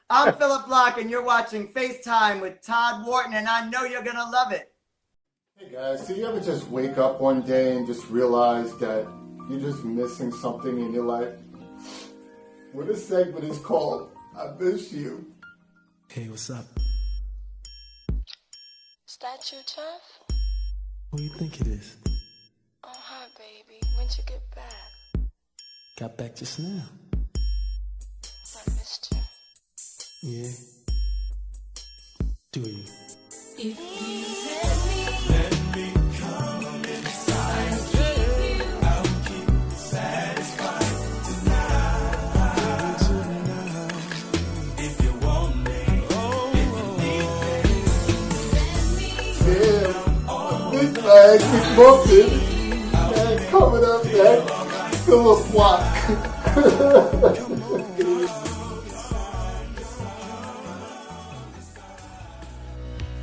I'm Phillip Bloch, and you're watching FaceTime with Todd Wharton, and I know you're going to love it. Hey guys, so you ever just wake up one day and just realize that you're just missing something in your life? Well, this segment is called I Miss You. Hey, what's up? Is that you, Tough? Who you think it is? Oh, hi, baby. When'd you get back? Got back just now. I missed you. Yeah. Do you? If you let me come inside, I'll keep you satisfied tonight. If you want me, if you need me, Yeah, this man keep moving. Man, coming up next, Phillip Bloch.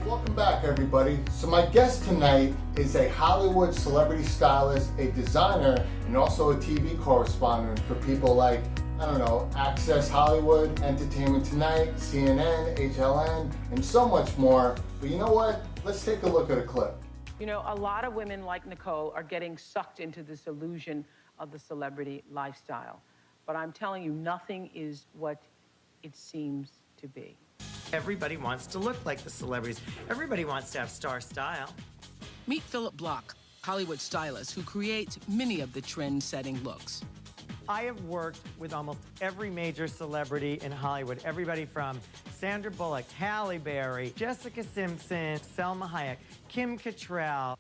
Welcome back, everybody. So my guest tonight is a Hollywood celebrity stylist, a designer, and also a TV correspondent for people like, I don't know, Access Hollywood, Entertainment Tonight, CNN, HLN, and so much more. But you know what? Let's take a look at a clip. You know, a lot of women like Nicole are getting sucked into this illusion of the celebrity lifestyle. But I'm telling you, nothing is what it seems to be. Everybody wants to look like the celebrities. Everybody wants to have star style. Meet Phillip Bloch, Hollywood stylist who creates many of the trend-setting looks. I have worked with almost every major celebrity in Hollywood. Everybody from Sandra Bullock, Halle Berry, Jessica Simpson, Selma Hayek, Kim Cattrall.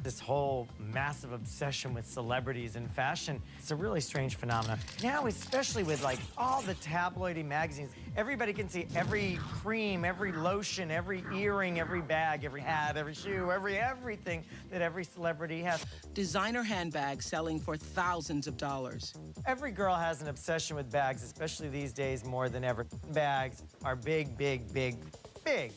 This whole massive obsession with celebrities and fashion, it's a really strange phenomenon. Now, especially with like all the tabloidy magazines, everybody can see every cream, every lotion, every earring, every bag, every hat, every shoe, everything that every celebrity has. Designer handbags selling for thousands of dollars. Every girl has an obsession with bags, especially these days more than ever. Bags are big, big, big, big.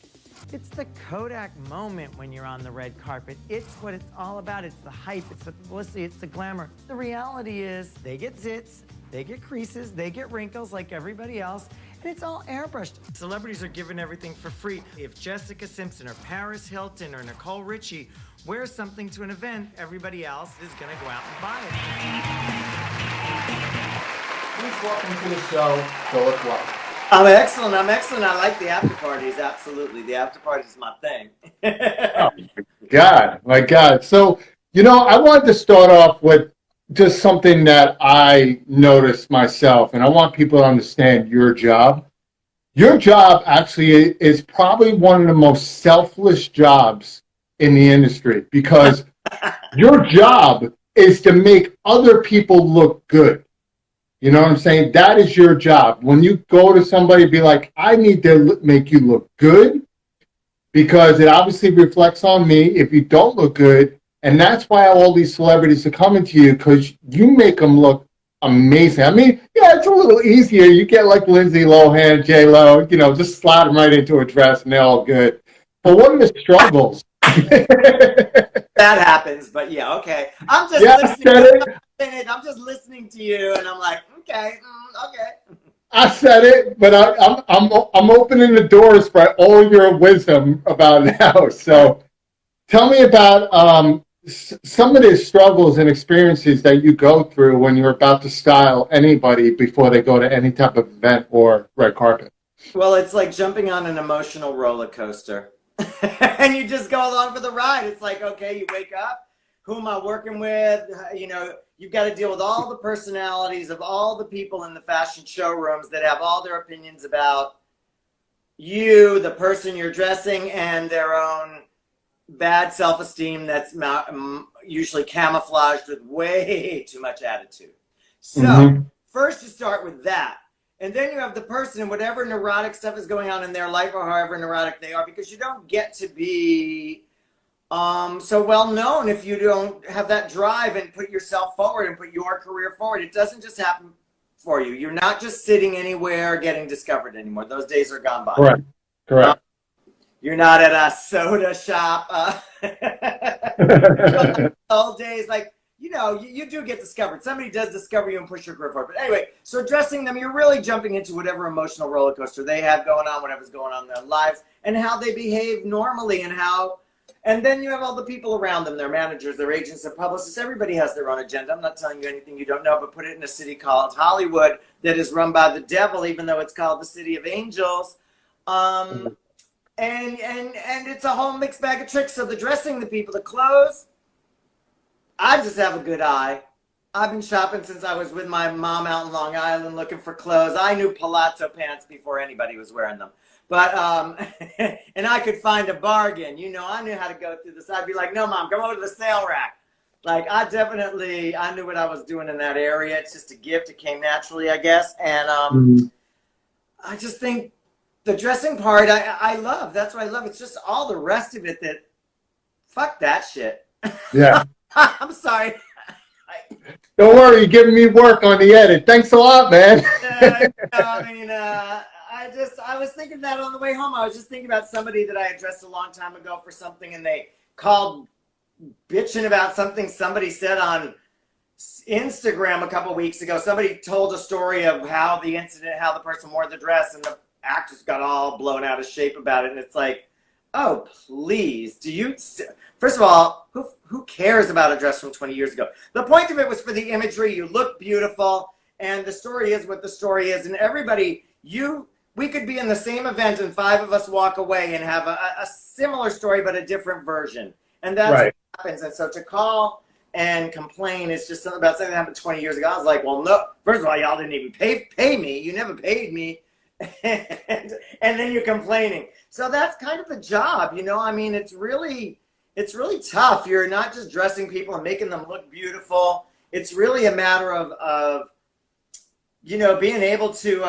It's the Kodak moment when you're on the red carpet. It's what it's all about. It's the hype, it's the publicity, it's the glamour. The reality is they get zits, they get creases, they get wrinkles like everybody else, and it's all airbrushed. Celebrities are given everything for free. If Jessica Simpson or Paris Hilton or Nicole Richie wears something to an event, everybody else is gonna go out and buy it. Please welcome to the show, Phillip Bloch. I'm excellent. I like the after parties, absolutely. The after party is my thing. Oh my God. So, I wanted to start off with just something that I noticed myself, and I want people to understand your job. Your job actually is probably one of the most selfless jobs in the industry because your job is to make other people look good. You know what I'm saying? That is your job. When you go to somebody, be like, I need to make you look good because it obviously reflects on me if you don't look good. And that's why all these celebrities are coming to you because you make them look amazing. I mean, yeah, it's a little easier. You get like Lindsay Lohan, J-Lo, just slide them right into a dress and they're all good. But what are the struggles? That happens, but yeah, okay. I'm just I'm just listening to you, and I'm like, okay. I said it, but I'm opening the doors for all your wisdom about now. So, tell me about some of the struggles and experiences that you go through when you're about to style anybody before they go to any type of event or red carpet. Well, it's like jumping on an emotional roller coaster. And you just go along for the ride. It's like, okay, you wake up, who am I working with? You've got to deal with all the personalities of all the people in the fashion showrooms that have all their opinions about you, the person you're dressing, and their own bad self-esteem that's usually camouflaged with way too much attitude. So first you start with that. And then you have the person and whatever neurotic stuff is going on in their life or however neurotic they are, because you don't get to be so well known if you don't have that drive and put yourself forward and put your career forward. It doesn't just happen for you. You're not just sitting anywhere getting discovered anymore. Those days are gone by. Correct. You're not at a soda shop. Old days, like you know, you do get discovered. Somebody does discover you and push your career forward. But anyway, so dressing them, you're really jumping into whatever emotional roller coaster they have going on, whatever's going on in their lives, and how they behave normally, and then you have all the people around them, their managers, their agents, their publicists. Everybody has their own agenda. I'm not telling you anything you don't know, but put it in a city called Hollywood that is run by the devil, even though it's called the City of Angels. And it's a whole mixed bag of tricks. So the dressing, the people, the clothes, I just have a good eye. I've been shopping since I was with my mom out in Long Island looking for clothes. I knew palazzo pants before anybody was wearing them. But, and I could find a bargain. You know, I knew how to go through this. I'd be like, no, Mom, come over to the sale rack. Like, I knew what I was doing in that area. It's just a gift. It came naturally, I guess. And I just think the dressing part, I love. That's what I love. It's just all the rest of it that, fuck that shit. Yeah. I'm sorry. Don't worry, you're giving me work on the edit. Thanks a lot, man. I was thinking that on the way home. I was just thinking about somebody that I addressed a long time ago for something, and they called bitching about something somebody said on Instagram a couple weeks ago. Somebody told a story of how the person wore the dress, and the actress got all blown out of shape about it. And it's like, oh, please, first of all, who cares about a dress from 20 years ago? The point of it was for the imagery. You look beautiful, and the story is what the story is. And everybody, we could be in the same event and 5 of us walk away and have a similar story, but a different version. And that's right. What happens. And so to call and complain is just something about something that happened 20 years ago. I was like, well, no, first of all, y'all didn't even pay me. You never paid me. and then you're complaining. So that's kind of the job, you know. I mean, it's really tough. You're not just dressing people and making them look beautiful. It's really a matter of you know, being able to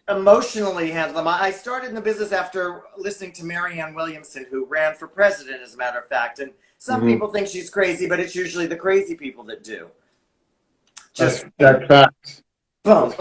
emotionally handle them. I started in the business after listening to Marianne Williamson, who ran for president, as a matter of fact. And some people think she's crazy, but it's usually the crazy people that do. That's facts. Boom.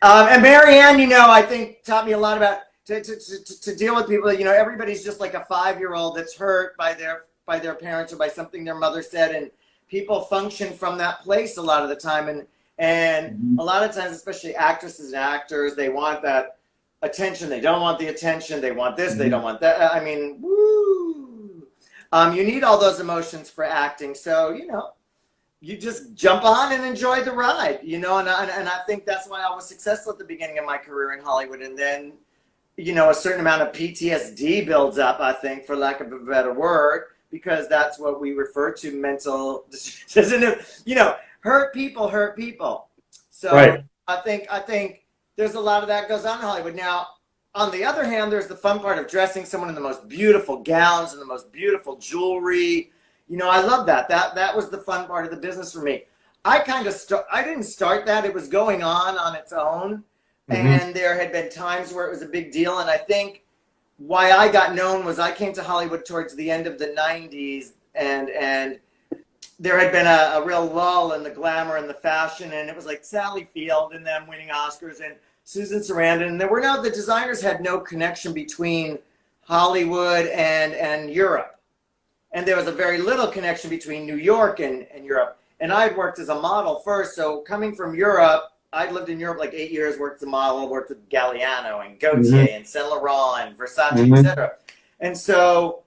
And Marianne, you know, I think taught me a lot about to deal with people. You know, everybody's just like a 5-year-old that's hurt by their parents or by something their mother said, and people function from that place a lot of the time. And a lot of times, especially actresses and actors, they want that attention. They don't want the attention. They want this. They don't want that. I mean, woo. You need all those emotions for acting. So, you know, you just jump on and enjoy the ride, you know, and I think that's why I was successful at the beginning of my career in Hollywood. And then, you know, a certain amount of PTSD builds up, I think, for lack of a better word, because that's what we refer to mental, you know, hurt people. So right. I think there's a lot of that goes on in Hollywood. Now, on the other hand, there's the fun part of dressing someone in the most beautiful gowns and the most beautiful jewelry. You know, I love that. That was the fun part of the business for me. I didn't start that. It was going on its own. And there had been times where it was a big deal. And I think why I got known was I came to Hollywood towards the end of the 90s, and there had been a real lull in the glamour and the fashion, and it was like Sally Field and them winning Oscars and Susan Sarandon. And the designers had no connection between Hollywood and Europe. And there was a very little connection between New York and Europe. And I had worked as a model first. So coming from Europe, I'd lived in Europe like 8 years, worked as a model, worked with Galliano and Gaultier and Saint Laurent and Versace, etc. And so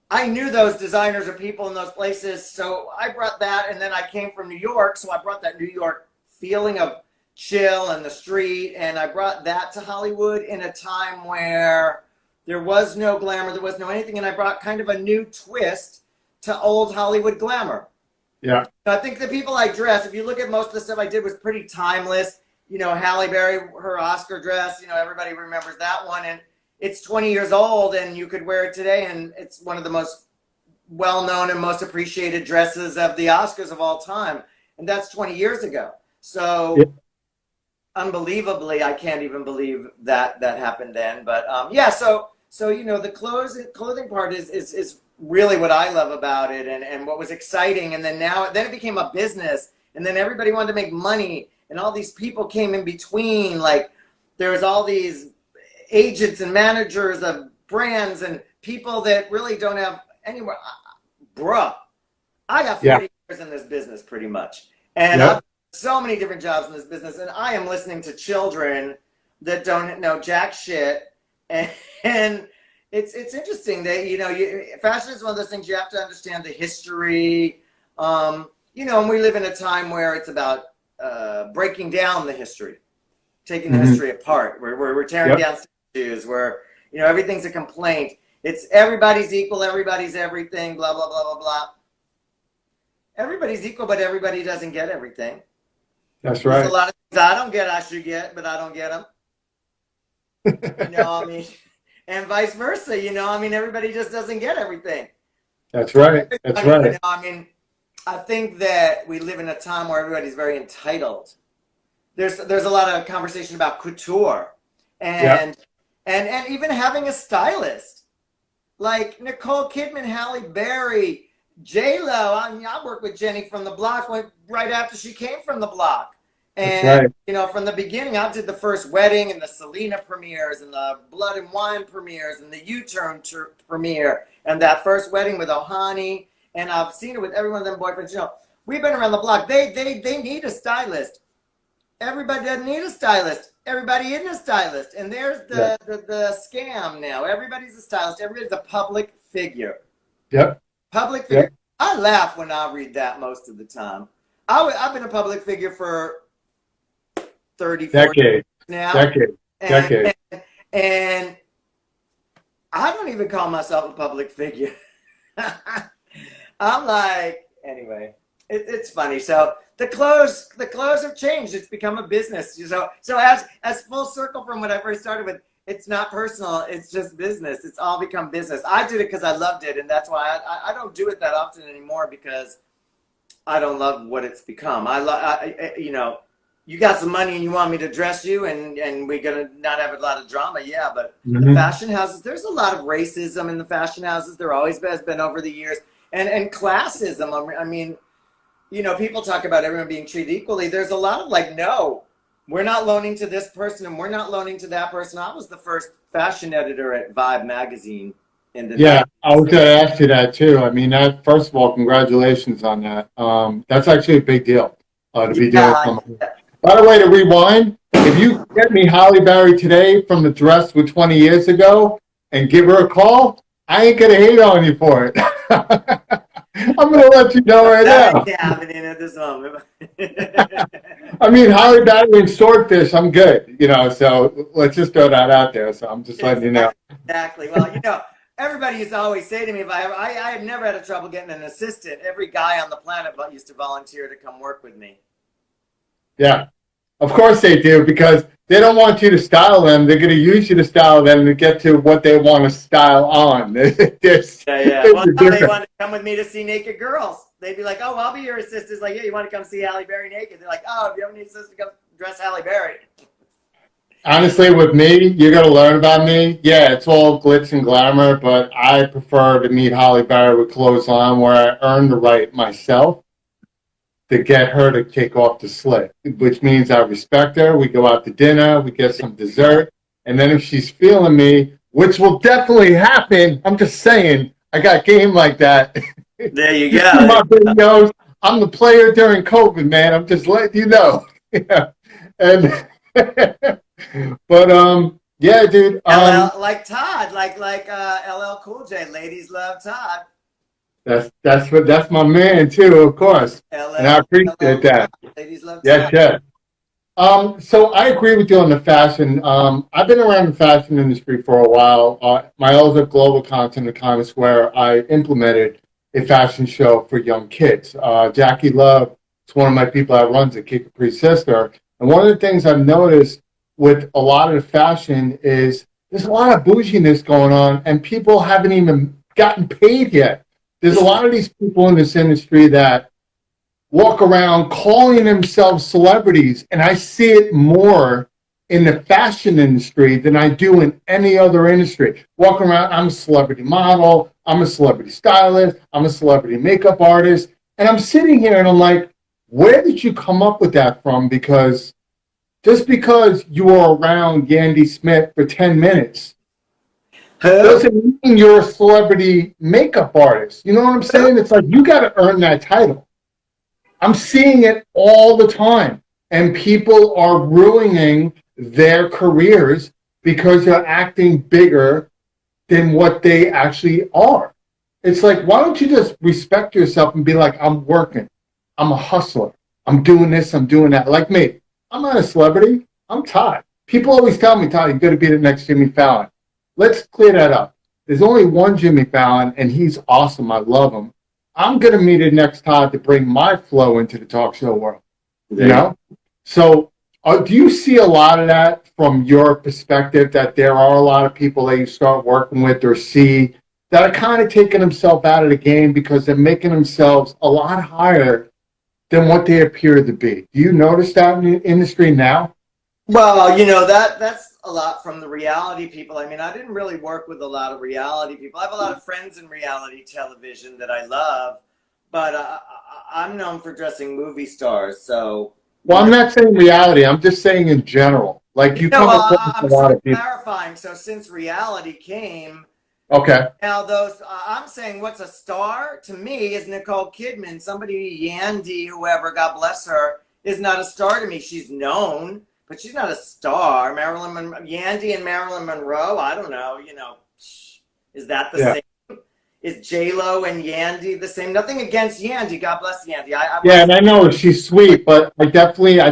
I knew those designers or people in those places. So I brought that. And then I came from New York. So I brought that New York feeling of chill and the street. And I brought that to Hollywood in a time where there was no glamour, there was no anything, and I brought kind of a new twist to old Hollywood glamour. Yeah. I think the people I dress, if you look at most of the stuff I did, was pretty timeless. You know, Halle Berry, her Oscar dress, you know, everybody remembers that one, and it's 20 years old, and you could wear it today, and it's one of the most well-known and most appreciated dresses of the Oscars of all time, and that's 20 years ago. So unbelievably, I can't even believe that happened then. But yeah, so you know, the clothing part is really what I love about it, and what was exciting. And then it became a business, and then everybody wanted to make money, and all these people came in between. Like there was all these agents and managers of brands and people that really don't have anywhere. Bruh, I got 40 years in this business pretty much. And I've so many different jobs in this business, and I am listening to children that don't know jack shit. And it's interesting that, you know, fashion is one of those things you have to understand the history. You know, and we live in a time where it's about breaking down the history, taking the history apart. We're tearing down statues, where, you know, everything's a complaint. It's everybody's equal, everybody's everything, blah, blah, blah, blah, blah. Everybody's equal, but everybody doesn't get everything. That's right. There's a lot of things I don't get, I should get, but I don't get them. You know, I mean, and vice versa, you know, I mean, everybody just doesn't get everything. That's right. That's right. You know, I mean, I think that we live in a time where everybody's very entitled. There's a lot of conversation about couture and even having a stylist. Like Nicole Kidman, Halle Berry, J-Lo. I mean, I worked with Jenny from the Block right after she came from the Block. And, you know, from the beginning, I did the first wedding and the Selena premieres and the Blood and Wine premieres and the U-Turn premiere and that first wedding with Ohani. And I've seen it with every one of them boyfriends. You know, we've been around the block. They need a stylist. Everybody doesn't need a stylist. Everybody isn't a stylist. And there's the scam now. Everybody's a stylist. Everybody's a public figure. Yep. Public figure. Yep. I laugh when I read that most of the time. I've been a public figure for 30, 40 years now. Decade. And I don't even call myself a public figure. I'm like, anyway, it's funny. So the clothes have changed. It's become a business. So as full circle from what I first started with, it's not personal. It's just business. It's all become business. I did it because I loved it, and that's why I don't do it that often anymore, because I don't love what it's become. You know, you got some money and you want me to dress you, and we're gonna not have a lot of drama, yeah. But the fashion houses, there's a lot of racism in the fashion houses. There always has been over the years, and classism. I mean, you know, people talk about everyone being treated equally. There's a lot of like, no, we're not loaning to this person and we're not loaning to that person. I was the first fashion editor at Vibe magazine in the 90s. I was going to ask you that too. I mean, first of all, congratulations on that. That's actually a big deal to be doing something. By the way, to rewind, if you get me Halle Berry today from the dress with 20 years ago and give her a call, I ain't going to hate on you for it. I'm going to let you know right now. Happening at this moment. I mean, Halle Berry and Swordfish, I'm good, you know, so let's just throw that out there. So I'm just letting you know. Exactly. Well, you know, everybody used to always say to me, I had never had a trouble getting an assistant. Every guy on the planet used to volunteer to come work with me. Yeah, of course they do, because they don't want you to style them. They're going to use you to style them to get to what they want to style on. Well, they want to come with me to see naked girls. They'd be like, oh, I'll be your assistant. It's like, yeah, you want to come see Halle Berry naked? They're like, oh, if you ever need an assistant, come dress Halle Berry. Honestly, with me, you're going to learn about me. Yeah, it's all glitz and glamour, but I prefer to meet Halle Berry with clothes on, where I earn the right myself to get her to take off the slit, which means I respect her. We go out to dinner, we get some dessert, and then if she's feeling me, which will definitely happen, I'm just saying, I got game like that. There you go. My videos, I'm the player during COVID, man. I'm just letting you know. Yeah. And but yeah, dude. Like Todd, like LL Cool J. Ladies love Todd. That's my man too, of course, and I appreciate that. Ladies love Todd. Yes. So I agree with you on the fashion. I've been around the fashion industry for a while. My elder global content at Congress, where I implemented a fashion show for young kids. Jackie Love is one of my people that runs it, Kid Capri's sister. And one of the things I've noticed with a lot of the fashion is there's a lot of bouginess going on, and people haven't even gotten paid yet. There's a lot of these people in this industry that walk around calling themselves celebrities, and I see it more in the fashion industry than I do in any other industry. Walking around, I'm a celebrity model, I'm a celebrity stylist, I'm a celebrity makeup artist, and I'm sitting here and I'm like, where did you come up with that from? Because just because you were around Yandy Smith for 10 minutes Who? doesn't mean you're a celebrity makeup artist. You know what I'm saying? It's like you got to earn that title. I'm seeing it all the time. And people are ruining their careers because they're acting bigger than what they actually are. It's like, why don't you just respect yourself and be like, I'm working. I'm a hustler. I'm doing this. I'm doing that. Like me. I'm not a celebrity. I'm Todd. People always tell me, Todd, you're going to be the next Jimmy Fallon. Let's clear that up. There's only one Jimmy Fallon, and he's awesome. I love him. I'm going to meet the next Todd to bring my flow into the talk show world. You know? So do you see a lot of that from your perspective, that there are a lot of people that you start working with or see that are kind of taking themselves out of the game because they're making themselves a lot higher than what they appear to be? Do you notice that in the industry now? Well, that's a lot from the reality people. I mean, I didn't really work with a lot of reality people. I have a lot of friends in reality television that I love, but I'm known for dressing movie stars. So, well, I'm not saying reality. I'm just saying in general. Like you come across a lot of people. Clarifying. So, since reality came, okay. Now I'm saying what's a star to me is Nicole Kidman. Somebody, Yandy, whoever, God bless her, is not a star to me. She's known, but she's not a star. Yandy and Marilyn Monroe, I don't know, is that the same? Is J-Lo and Yandy the same? Nothing against Yandy. God bless Yandy. And I know she's sweet, but I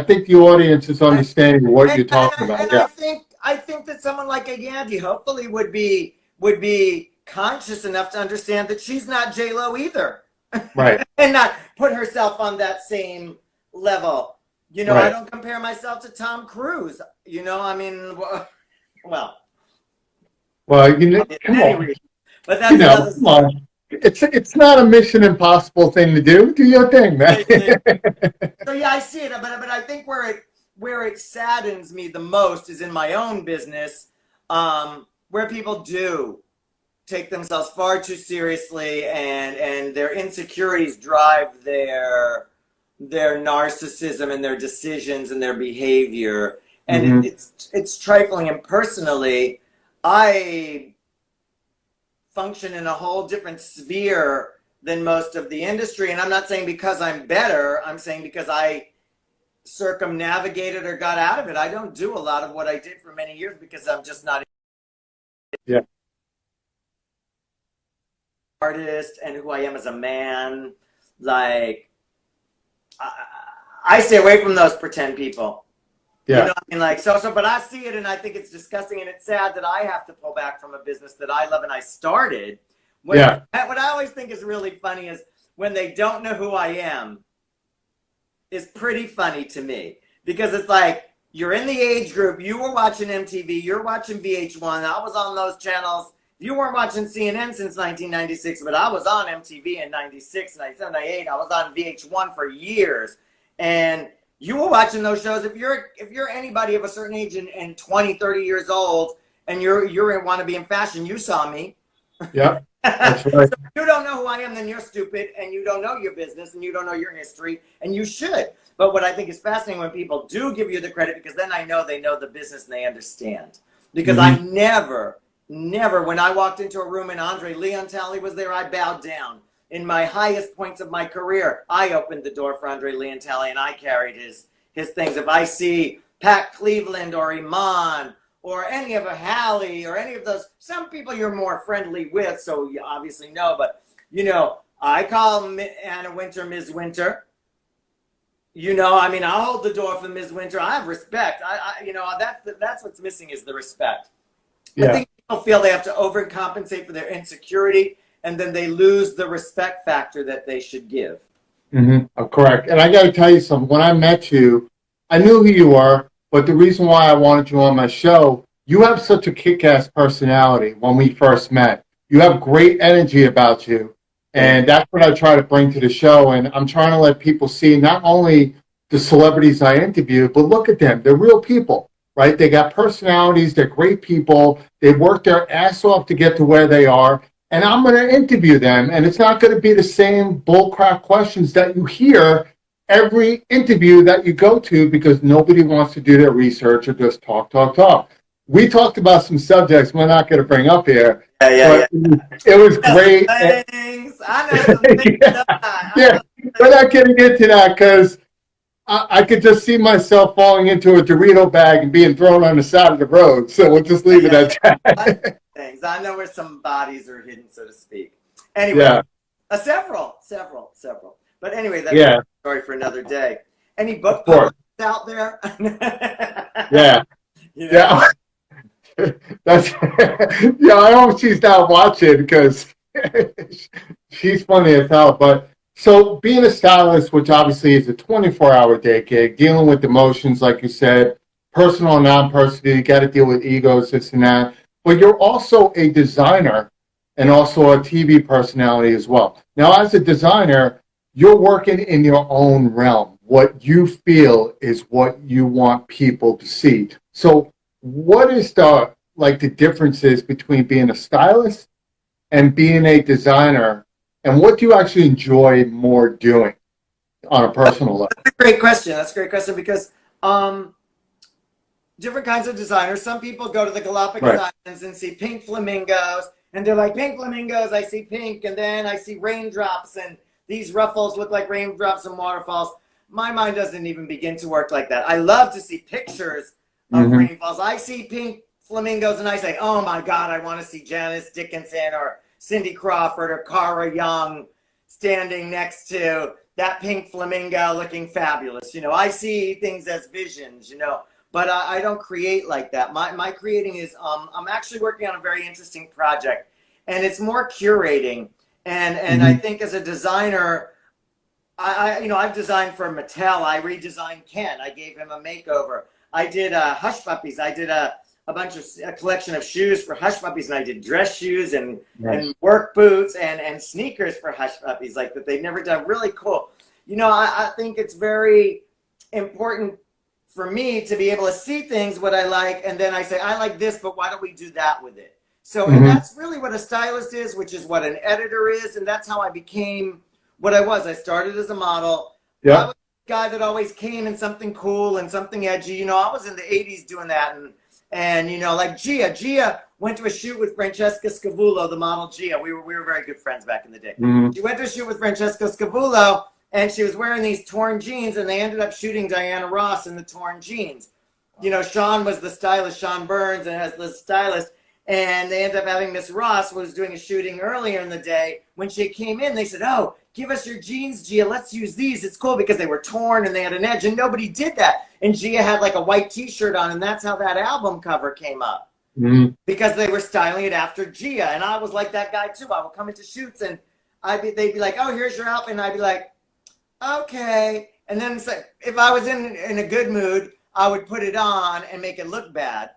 think the audience is understanding what you're talking about. And I think that someone like a Yandy hopefully would be conscious enough to understand that she's not J-Lo either. Right. And not put herself on that same level. Right. I don't compare myself to Tom Cruise. I mean, well, come on. But that's another come on. It's not a Mission Impossible thing to do. Do your thing, man. So yeah, I see it, but I think where it saddens me the most is in my own business, where people do take themselves far too seriously, and their insecurities drive their narcissism and their decisions and their behavior, and it's trifling. And personally, I function in a whole different sphere than most of the industry, and I'm not saying because I'm better. I'm saying because I circumnavigated or got out of it. I don't do a lot of what I did for many years because I'm just not an artist, and who I am as a man. Like, I stay away from those pretend people. Yeah. You know what I mean? Like, but I see it, and I think it's disgusting, and it's sad that I have to pull back from a business that I love and I started. What I always think is really funny is when they don't know who I am, is pretty funny to me, because it's like, you're in the age group, you were watching MTV, you're watching VH1, I was on those channels. You weren't watching CNN since 1996, but I was on MTV in 96, 97, 98. I was on VH1 for years. And you were watching those shows. If you're anybody of a certain age and 20, 30 years old, and you want to be in fashion, you saw me. Yeah, that's right. So if you don't know who I am, then you're stupid, and you don't know your business, and you don't know your history, and you should. But what I think is fascinating when people do give you the credit, because then I know they know the business and they understand. Because I never, when I walked into a room and Andre Leontali was there, I bowed down. In my highest points of my career, I opened the door for Andre Leontali, and I carried his things. If I see Pat Cleveland or Iman or any of a Hallie or any of those, some people you're more friendly with, so you obviously know, but, I call Anna Winter Ms. Winter. I mean, I'll hold the door for Ms. Winter. I have respect. That's what's missing is the respect. Yeah. I think people feel they have to overcompensate for their insecurity, and then they lose the respect factor that they should give. Correct. And I got to tell you something. When I met you, I knew who you were, but the reason why I wanted you on my show, you have such a kick-ass personality when we first met. You have great energy about you, and that's what I try to bring to the show. And I'm trying to let people see not only the celebrities I interview, but look at them. They're real people, right? They got personalities. They're great people. They work their ass off to get to where they are. And I'm going to interview them, and it's not going to be the same bullcrap questions that you hear every interview that you go to, because nobody wants to do their research or just talk. we talked about some subjects we're not going to bring up here. Yeah. It was great. Things. I know some things. Yeah, we're not getting into that because I could just see myself falling into a Dorito bag and being thrown on the side of the road. So we'll just leave it at that. Things. I know where some bodies are hidden, so to speak. Anyway, several. But anyway, that's a story for another day. Any book publishers out there? Yeah. That's I hope she's not watching because she's funny as hell. But so being a stylist, which obviously is a 24-hour day gig, dealing with emotions, like you said, personal and non-personal, you got to deal with egos, this and that. But you're also a designer and also a TV personality as well. Now, as a designer, you're working in your own realm. What you feel is what you want people to see. So what is the differences between being a stylist and being a designer, and what do you actually enjoy more doing on a personal level? That's a great question. Because different kinds of designers. Some people go to the Galapagos Islands and see pink flamingos, and they're like, pink flamingos, I see pink, and then I see raindrops, and these ruffles look like raindrops and waterfalls. My mind doesn't even begin to work like that. I love to see pictures of rainfalls. I see pink flamingos and I say, oh my God, I want to see Janice Dickinson or Cindy Crawford or Cara Young standing next to that pink flamingo looking fabulous. I see things as visions, but I don't create like that. My creating is, I'm actually working on a very interesting project, and it's more curating. And I think as a designer, I've designed for Mattel. I redesigned Ken. I gave him a makeover. I did Hush Puppies. I did a collection of shoes for Hush Puppies, and I did dress shoes and work boots and sneakers for Hush Puppies, like that they've never done. Really cool. I think it's very important for me to be able to see things, what I like, and then I say, I like this, but why don't we do that with it? So and that's really what a stylist is, which is what an editor is, and that's how I became what I was. I started as a model. I was the guy that always came in something cool and something edgy. I was in the 80s doing that, and like Gia went to a shoot with Francesca Scavullo, the model Gia. We were very good friends back in the day. She went to a shoot with Francesca Scavullo, and she was wearing these torn jeans, and they ended up shooting Diana Ross in the torn jeans. Sean was the stylist, Sean Burns, and has the stylist. And they ended up having Miss Ross was doing a shooting earlier in the day. When she came in, they said, oh, give us your jeans, Gia. Let's use these. It's cool because they were torn and they had an edge, and nobody did that. And Gia had like a white T-shirt on, and that's how that album cover came up. Because they were styling it after Gia. And I was like that guy too. I would come into shoots and they'd be like, oh, here's your outfit. And I'd be like, okay. And then it's like, if I was in a good mood, I would put it on and make it look bad.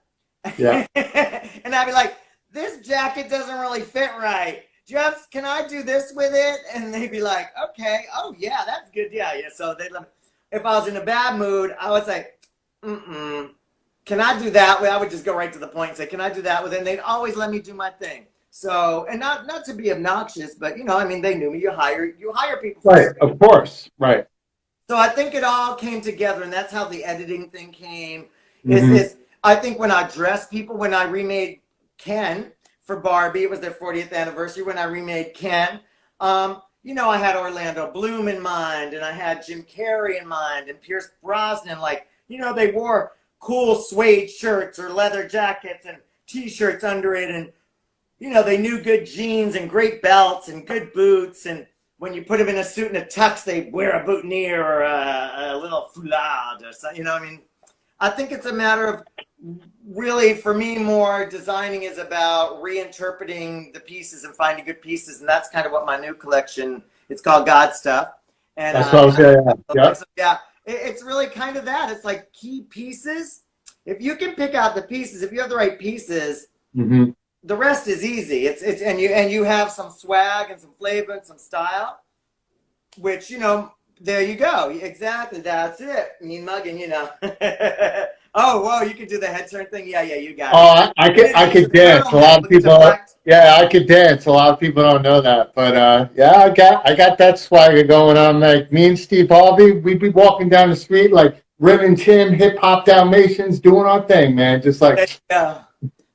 Yeah. And I'd be like, this jacket doesn't really fit right. Can I do this with it? And they'd be like, okay, oh yeah, that's good. Yeah. So if I was in a bad mood, I would say, can I do that? I would just go right to the point and say, can I do that with it? And they'd always let me do my thing. So, and not to be obnoxious, but they knew me. You hire people. Right. Of course. Right. So I think it all came together, and that's how the editing thing came. I think when I dressed people, when I remade Ken for Barbie, it was their 40th anniversary. When I remade Ken, I had Orlando Bloom in mind, and I had Jim Carrey in mind, and Pierce Brosnan. They wore cool suede shirts or leather jackets and T-shirts under it, and they knew good jeans and great belts and good boots. And when you put them in a suit and a tux, they'd wear a boutonniere or a little foulard or something. I think it's a matter of, really, for me, more designing is about reinterpreting the pieces and finding good pieces, and that's kind of what my new collection, it's called God Stuff. And that's what I was saying. Yeah, it's really kind of that. It's like key pieces. If you can pick out the pieces, if you have the right pieces, the rest is easy. And you have some swag and some flavor and some style, which there you go. Exactly. That's it. Mean mugging, Oh, whoa, you can do the head turn thing? Yeah, you got it. Oh, I could dance. A lot of people, I could dance. A lot of people don't know that. But, I got that swagger going on. Like, me and Steve Harvey, we'd be walking down the street, like, Ren and Tim, Hip Hop Dalmatians, doing our thing, man. Just like, Yeah.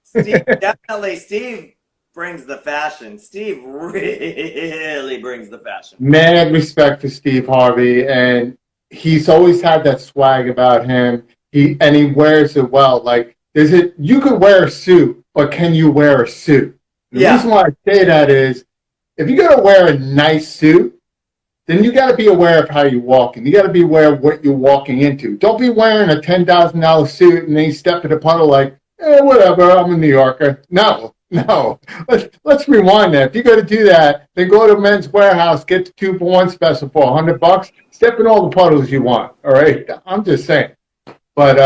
Steve, definitely. Steve brings the fashion. Steve really brings the fashion. mad respect for Steve Harvey, and he's always had that swag about him. He wears it well. Like, you could wear a suit, but can you wear a suit? The reason why I say that is, if you're gonna wear a nice suit, then you got to be aware of how you're walking. You got to be aware of what you're walking into. Don't be wearing a $10,000 suit and then you step in a puddle like, whatever, I'm a New Yorker. No. Let's rewind that. If you're going to do that, then go to Men's Warehouse, get the 2-for-1 special for $100. Step in all the puddles you want. All right, I'm just saying. But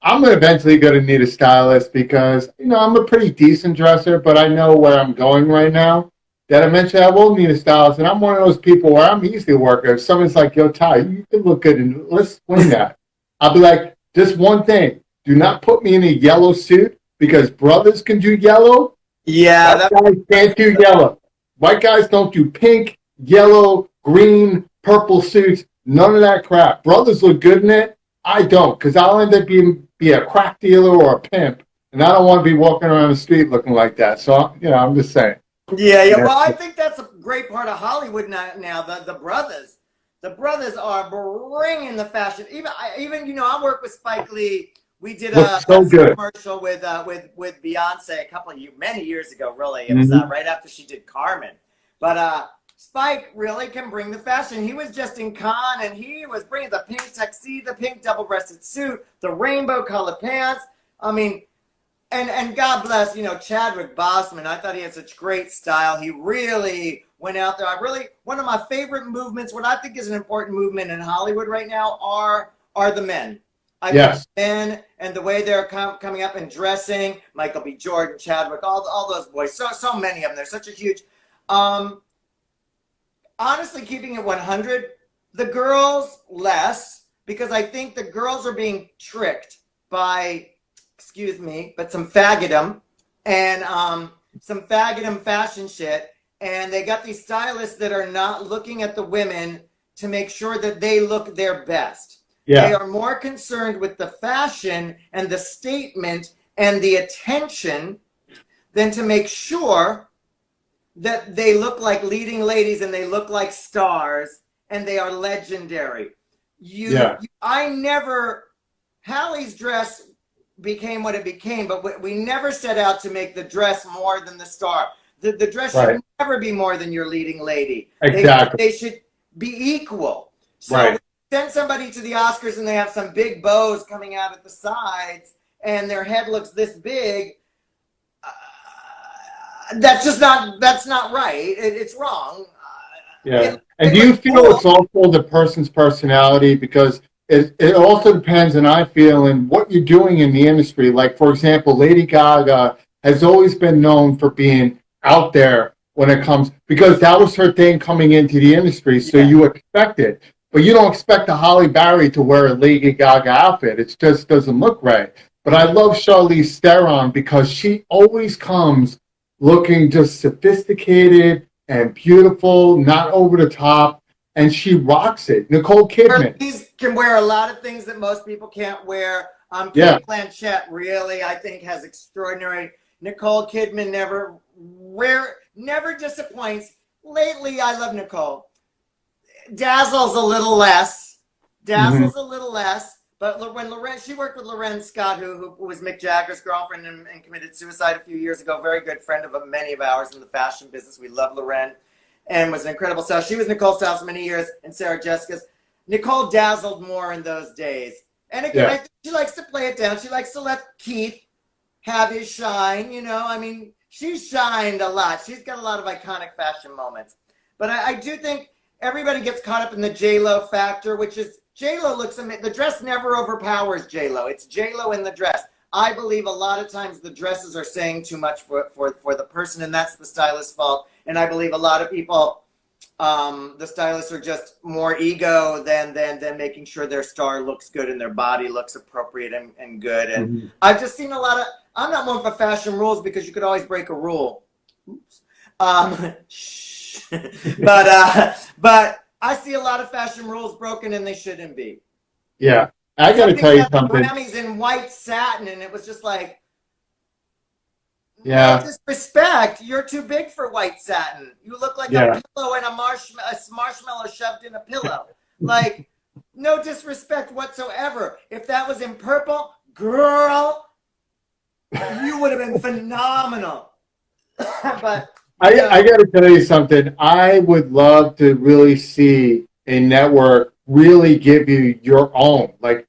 I'm eventually going to need a stylist because I'm a pretty decent dresser, but I know where I'm going right now. That eventually I will need a stylist, and I'm one of those people where I'm easily a worker. If someone's like, yo, Ty, you can look good, and let's swing that. I'll be like, just one thing. Do not put me in a yellow suit because brothers can do yellow. Yeah. White guys can't do yellow. White guys don't do pink, yellow, green, purple suits. None of that crap. Brothers look good in it. I don't, because I'll end up being a crack dealer or a pimp, and I don't want to be walking around the street looking like that. So, I'm just saying. Yeah. Well, I think that's a great part of Hollywood now. The brothers, are bringing the fashion. Even I work with Spike Lee. We did a commercial with Beyonce many years ago. Really, it was right after she did Carmen. But Spike really can bring the fashion. He was just in Cannes and he was bringing the pink tuxedo, the pink double-breasted suit, the rainbow-colored pants. I mean. And God bless, Chadwick Boseman. I thought he had such great style. He really went out there. One of my favorite movements, what I think is an important movement in Hollywood right now are the men. Yes. The men and the way they're coming up and dressing. Michael B. Jordan, Chadwick, all those boys. So many of them. They're such a huge. Honestly, keeping it 100, the girls less, because I think the girls are being tricked by, excuse me, but some faggedom and some faggedom fashion shit. And they got these stylists that are not looking at the women to make sure that they look their best. Yeah. They are more concerned with the fashion and the statement and the attention than to make sure that they look like leading ladies and they look like stars and they are legendary. Hallie's dress became what it became, but we never set out to make the dress more than the star. The dress should never be more than your leading lady. Exactly. They should be equal. So send somebody to the Oscars and they have some big bows coming out at the sides and their head looks this big. That's not right. It's wrong. Yeah. And do you feel it's also the person's personality? Because it also depends, and I feel, in what you're doing in the industry. Like, for example, Lady Gaga has always been known for being out there when it comes, because that was her thing coming into the industry, so you expect it. But you don't expect a Halle Berry to wear a Lady Gaga outfit. It just doesn't look right. But I love Charlize Theron because she always comes looking just sophisticated and beautiful, not over the top, and she rocks it. Nicole Kidman. She can wear a lot of things that most people can't wear. Kate Blanchett really, I think, has extraordinary. Nicole Kidman never disappoints. Lately, I love Nicole. Dazzles a little less. But when she worked with Loren Scott, who was Mick Jagger's girlfriend and committed suicide a few years ago, very good friend of many of ours in the fashion business. We love Loren and was an incredible stylist. She was Nicole's stylist for many years and Sarah Jessica's. Nicole dazzled more in those days. And again, I think she likes to play it down. She likes to let Keith have his shine, I mean, she shined a lot. She's got a lot of iconic fashion moments. But I do think everybody gets caught up in the J-Lo factor, which is J-Lo looks amazing. The dress never overpowers J-Lo. It's J-Lo in the dress. I believe a lot of times the dresses are saying too much for the person, and that's the stylist's fault. And I believe a lot of people, the stylists are just more ego than making sure their star looks good and their body looks appropriate and good. And I've just seen a lot of, I'm not one for fashion rules because you could always break a rule. Oops. But I see a lot of fashion rules broken and they shouldn't be. Yeah. I got to Something tell you at the something. Grammys in white satin, and it was just like, no Yeah, disrespect. You're too big for white satin. You look like a yeah. pillow and a marshmallow shoved in a pillow. Like, no disrespect whatsoever. If that was in purple, girl, you would have been phenomenal. But I got to tell you something. I would love to really see a network really give you your own, like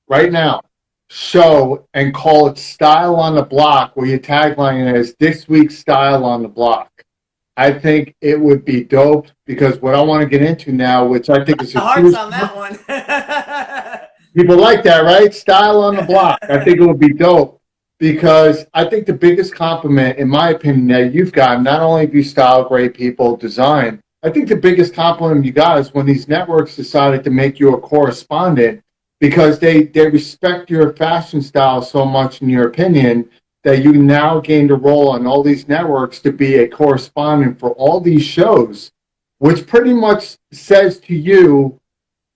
right now, show and call it Style on the Block, where your tagline is this week's Style on the Block. I think it would be dope because what I want to get into now, which I think is a hearts huge, on that one. people like that, right? Style on the Block. I think it would be dope because I think the biggest compliment, in my opinion, that you've gotten, not only have you styled great people, design, I think the biggest compliment you got is when these networks decided to make you a correspondent because they respect your fashion style so much, in your opinion, that you now gained a role on all these networks to be a correspondent for all these shows, which pretty much says to you,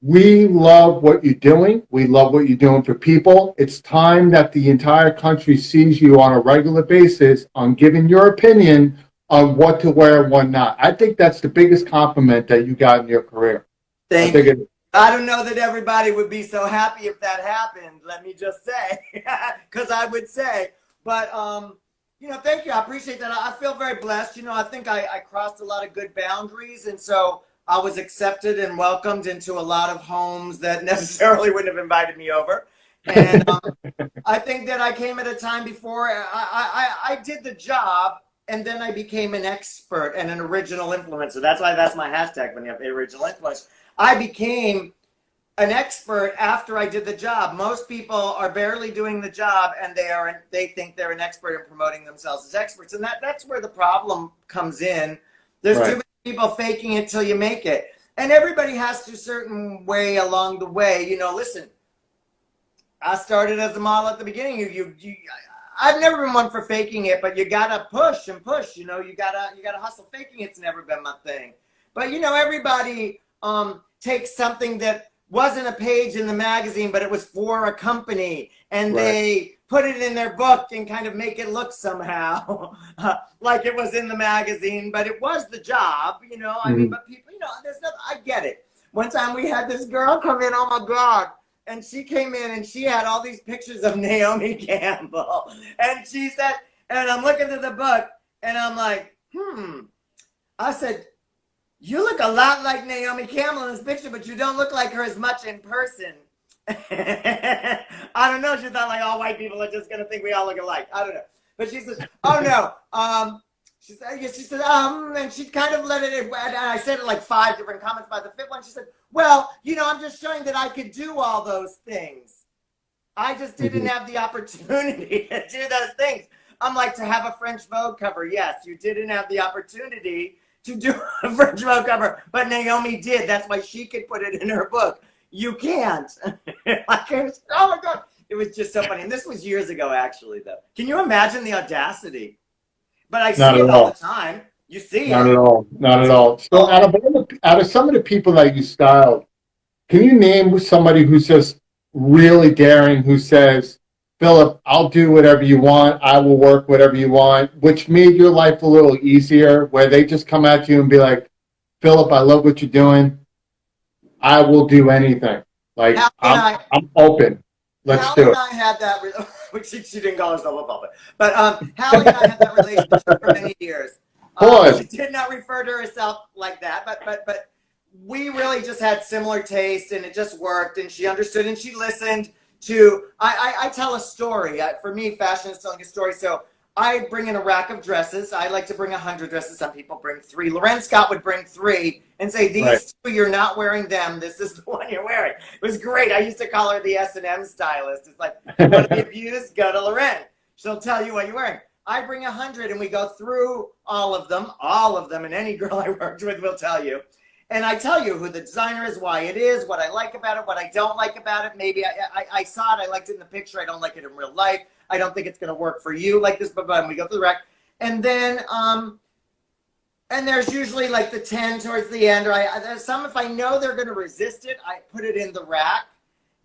we love what you're doing. We love what you're doing for people. It's time that the entire country sees you on a regular basis on giving your opinion on what to wear and what not. I think that's the biggest compliment that you got in your career. Thank you. I don't know that everybody would be so happy if that happened, let me just say, because I would say, but, you know, thank you. I appreciate that. I feel very blessed. You know, I think I crossed a lot of good boundaries, and so I was accepted and welcomed into a lot of homes that necessarily wouldn't have invited me over. And I think that I came at a time before I did the job, and then I became an expert and an original influencer. That's why that's my hashtag when you have the original influencer. I became an expert after I did the job. Most people are barely doing the job, and they think they're an expert in promoting themselves as experts, and that's where the problem comes in. There's too many people faking it till you make it, and everybody has to a certain way along the way. You know, listen, I started as a model at the beginning. I've never been one for faking it, but you gotta push and push. You know, you gotta hustle. Faking it's never been my thing. But you know, everybody takes something that wasn't a page in the magazine, but it was for a company, and they put it in their book and kind of make it look somehow like it was in the magazine, but it was the job. You know, I mean, but people, you know, there's nothing. I get it. One time we had this girl come in. Oh my God. And she came in and she had all these pictures of Naomi Campbell. And she said, and I'm looking at the book and I'm like, I said, you look a lot like Naomi Campbell in this picture, but you don't look like her as much in person. I don't know. She thought like all white people are just going to think we all look alike. I don't know. But she said, oh no. She said, and she kind of let it, and I said it like 5 different comments. By the 5th one, she said, well, you know, I'm just showing that I could do all those things. I just didn't have the opportunity to do those things. I'm like, to have a French Vogue cover. Yes, you didn't have the opportunity to do a French Vogue cover, but Naomi did. That's why she could put it in her book. You can't. Like, oh my God. It was just so funny. And this was years ago, actually, though. Can you imagine the audacity? But I see it all the time. You see it. Not at all. Not at all. So out of some of the people that you styled, can you name somebody who's just really daring, who says, Phillip, I'll do whatever you want. I will work whatever you want, which made your life a little easier, where they just come at you and be like, Phillip, I love what you're doing. I will do anything. Like, I'm open. Let's do it. Hallie and I had that, which she didn't call herself a puppet, but Hallie and I had that relationship for many years. She did not refer to herself like that, but we really just had similar taste, and it just worked, and she understood, and she listened to, I tell a story. For me, fashion is telling a story, so I bring in a rack of dresses. I like to bring 100 dresses. Some people bring 3. Lorenz Scott would bring 3 and say, these 2, you're not wearing them. This is the one you're wearing. It was great. I used to call her the S&M stylist. It's like, you want to be abused? Go to Lorenz. She'll tell you what you're wearing. I bring 100 and we go through all of them, and any girl I worked with will tell you. And I tell you who the designer is, why it is, what I like about it, what I don't like about it. Maybe I saw it, I liked it in the picture, I don't like it in real life. I don't think it's going to work for you like this, but we go through the rack. And then, and there's usually like the 10 towards the end, or there's some, if I know they're going to resist it, I put it in the rack.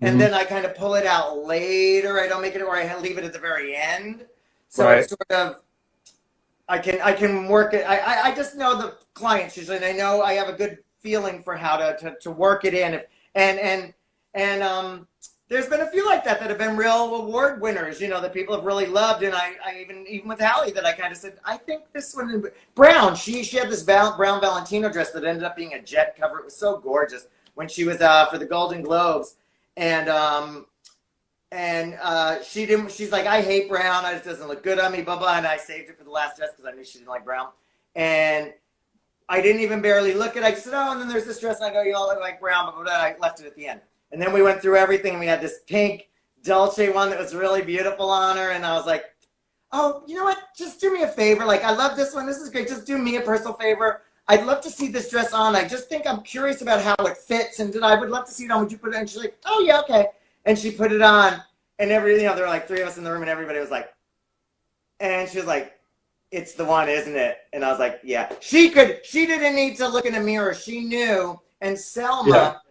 and then I kind of pull it out later. I don't make it, or I leave it at the very end. So Right. it's sort of, I can work it. I just know the clients usually, and I know I have a good feeling for how to work it in. And there's been a few like that have been real award winners, you know, that people have really loved. And I even with Hallie, that I kind of said, I think this one, Brown, she had this Brown Valentino dress that ended up being a jet cover. It was so gorgeous when she was for the Golden Globes. And she's like, I hate brown. It doesn't look good on me, blah, blah. And I saved it for the last dress because I knew she didn't like brown. And I didn't even barely look at it. I just said, oh, and then there's this dress. And I go, you all look like brown, but I left it at the end. And then we went through everything, and we had this pink Dolce one that was really beautiful on her. And I was like, oh, you know what? Just do me a favor. Like, I love this one. This is great. Just do me a personal favor. I'd love to see this dress on. I just think I'm curious about how it fits. And I would love to see it on. Would you put it on? And she's like, oh, yeah, okay. And she put it on. And there were like three of us in the room, and everybody was like, and she was like, it's the one, isn't it? And I was like, yeah. She didn't need to look in a mirror. She knew. And Selma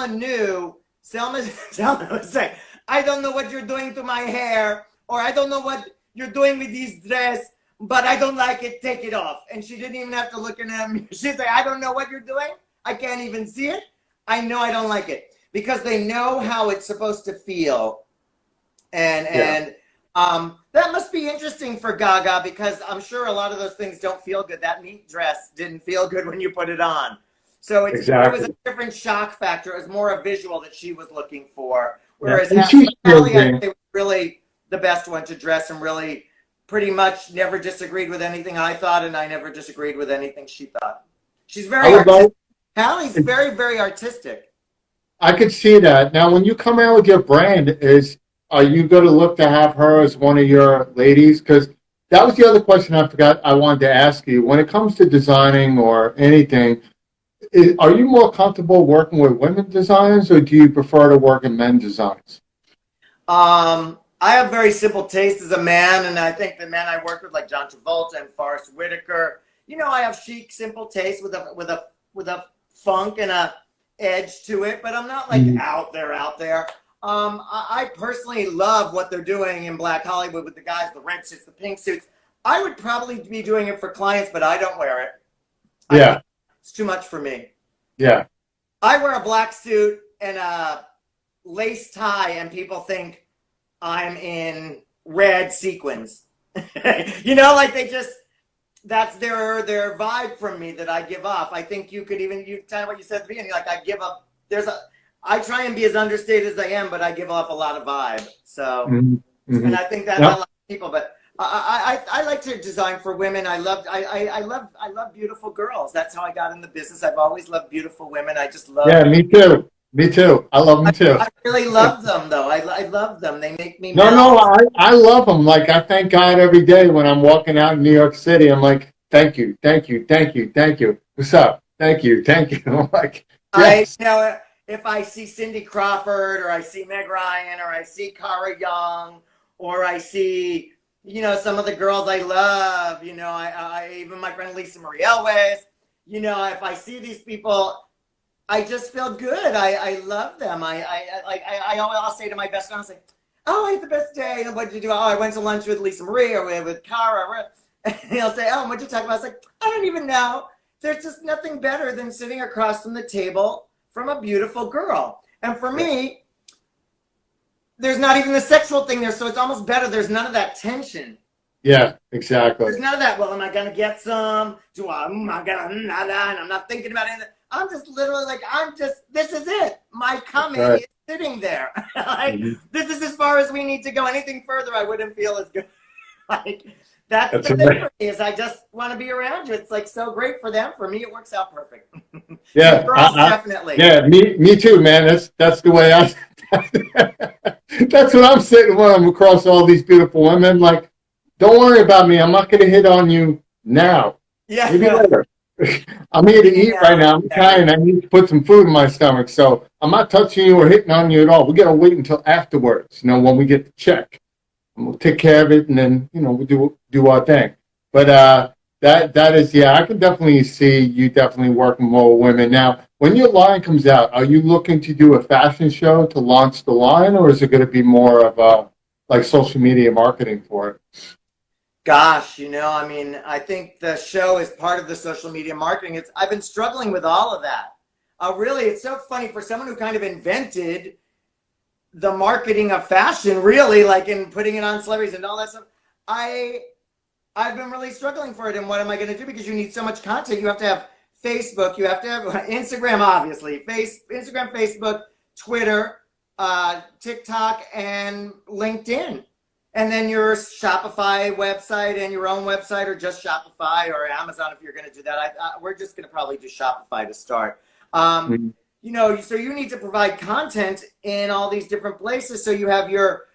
knew. Selma was saying, I don't know what you're doing to my hair, or I don't know what you're doing with this dress, but I don't like it. Take it off. And she didn't even have to look in a mirror. She'd say, I don't know what you're doing. I can't even see it. I know I don't like it. Because they know how it's supposed to feel. And that must be interesting for Gaga, because I'm sure a lot of those things don't feel good. That meat dress didn't feel good when you put it on. So it was a different shock factor. It was more a visual that she was looking for. Whereas Hallie, I think, was really the best one to dress, and really pretty much never disagreed with anything I thought, and I never disagreed with anything she thought. She's very artistic. Hallie's very, very artistic. I could see that. Now, when you come out with your brand, are you going to look to have her as one of your ladies? Because that was the other question I forgot I wanted to ask you. When it comes to designing or anything, are you more comfortable working with women designers, or do you prefer to work in men designs? I have very simple taste as a man, and I think the men I work with, like John Travolta and Forrest Whitaker, you know, I have chic, simple taste with a funk and a edge to it, but I'm not like out there. I personally love what they're doing in Black Hollywood with the guys, the red suits, the pink suits. I would probably be doing it for clients, but I don't wear it. Yeah. It's too much for me. Yeah. I wear a black suit and a lace tie, and people think I'm in red sequins. You know, like that's their vibe from me that I give off. I think you kind of what you said at the beginning, like I give up, I try and be as understated as I am, but I give off a lot of vibe. So, and I think that's a lot of people, but I like to design for women. I love beautiful girls. That's how I got in the business. I've always loved beautiful women. I just love. Yeah, me too. I love them too. I really love them, though. I love them. They make me. No, I love them. Like, I thank God every day when I'm walking out in New York City. I'm like, thank you. What's up? Thank you. I'm like, yes. If I see Cindy Crawford, or I see Meg Ryan, or I see Cara Young, or I see, you know, some of the girls I love, you know, I even my friend Lisa Marie Elwes, you know, if I see these people, I just feel good. I love them. I'll say to my best friend, I'll say, oh, I had the best day. And what did you do? Oh, I went to lunch with Lisa Marie or with Cara. And he'll say, oh, what'd you talk about? I was like, I don't even know. There's just nothing better than sitting across from the table from a beautiful girl. And for me, there's not even the sexual thing there, so it's almost better. There's none of that tension. Yeah, exactly. There's none of that, well, am I going to get some? Am I going to, and I'm not thinking about anything. I'm just literally like, this is it. My coming is sitting there. Like, this is as far as we need to go. Anything further, I wouldn't feel as good. Like, that's the thing for me, is I just want to be around you. It's like so great for them. For me, it works out perfect. Yeah, girls, definitely. Yeah, me too, man. That's the way that's what I'm sitting when I'm across all these beautiful women. Like, don't worry about me. I'm not going to hit on you now. Yeah. Maybe later. I'm here to eat right now. I'm Italian. I need to put some food in my stomach. So I'm not touching you or hitting on you at all. We got to wait until afterwards, you know, when we get the check. And we'll take care of it, and then, you know, we'll do our thing. But that is, yeah, I can definitely see you definitely working more with women. Now, when your line comes out, are you looking to do a fashion show to launch the line, or is it going to be more of a like social media marketing for it? Gosh, I mean, I think the show is part of the social media marketing. I've been struggling with all of that. Really, it's so funny for someone who kind of invented the marketing of fashion, really, like in putting it on celebrities and all that stuff. I've been really struggling for it. And what am I going to do? Because you need so much content. You have to have Facebook. You have to have Instagram, obviously. Instagram, Facebook, Twitter, TikTok, and LinkedIn. And then your Shopify website and your own website, or just Shopify or Amazon if you're going to do that. We're just going to probably do Shopify to start. So you need to provide content in all these different places. So you have your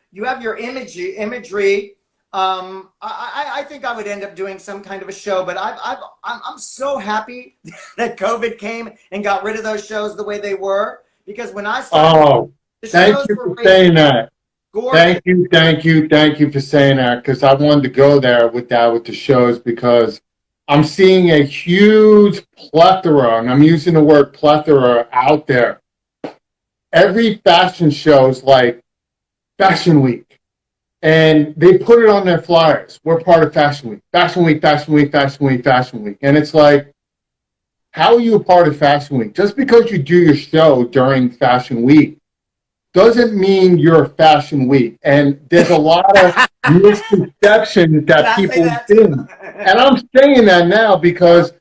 imagery. I think I would end up doing some kind of a show, but I'm so happy that COVID came and got rid of those shows the way they were, because when I started, thank you for saying that. Gorgeous. Thank you for saying that, because I wanted to go there with the shows, because I'm seeing a huge plethora, and I'm using the word plethora out there. Every fashion show is like Fashion Week, and they put it on their flyers. We're part of Fashion Week. Fashion Week, Fashion Week, Fashion Week, Fashion Week. And it's like, how are you a part of Fashion Week? Just because you do your show during Fashion Week doesn't mean you're Fashion Week. And there's a lot of misconceptions that people think. And I'm saying that now because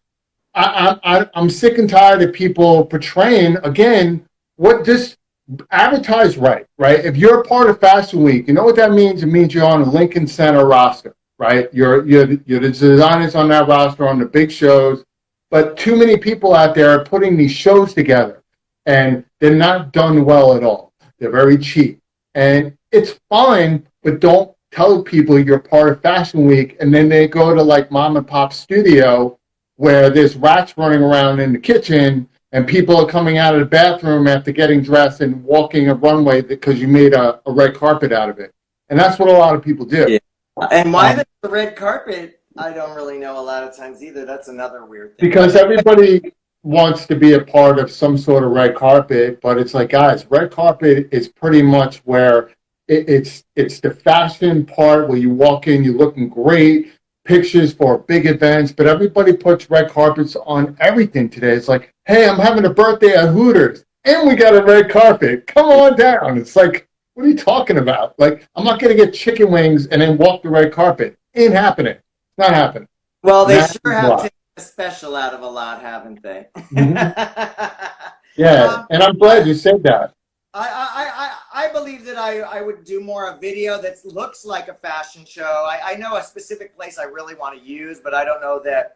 I'm sick and tired of people portraying, again, what just advertise right? If you're a part of Fashion Week, you know what that means? It means you're on a Lincoln Center roster, right? You're the designers on that roster on the big shows. But too many people out there are putting these shows together, and they're not done well at all. They're very cheap. And it's fine, but don't tell people you're part of Fashion Week, and then they go to like mom and pop studio where there's rats running around in the kitchen and people are coming out of the bathroom after getting dressed and walking a runway because you made a red carpet out of it. And that's what a lot of people do. Yeah. And why the red carpet, I don't really know a lot of times either. That's another weird thing. Because everybody wants to be a part of some sort of red carpet, but it's like, guys, red carpet is pretty much where it's the fashion part where you walk in, you're looking great, pictures for big events, but everybody puts red carpets on everything today. It's like, hey, I'm having a birthday at Hooters, and we got a red carpet. Come on down. It's like, what are you talking about? Like, I'm not going to get chicken wings and then walk the red carpet. Ain't happening. It's not happening. Well, they sure have taken a special out of a lot, haven't they? Yeah, and I'm glad you said that. I believe that I would do more a video that looks like a fashion show. I know a specific place I really want to use, but I don't know that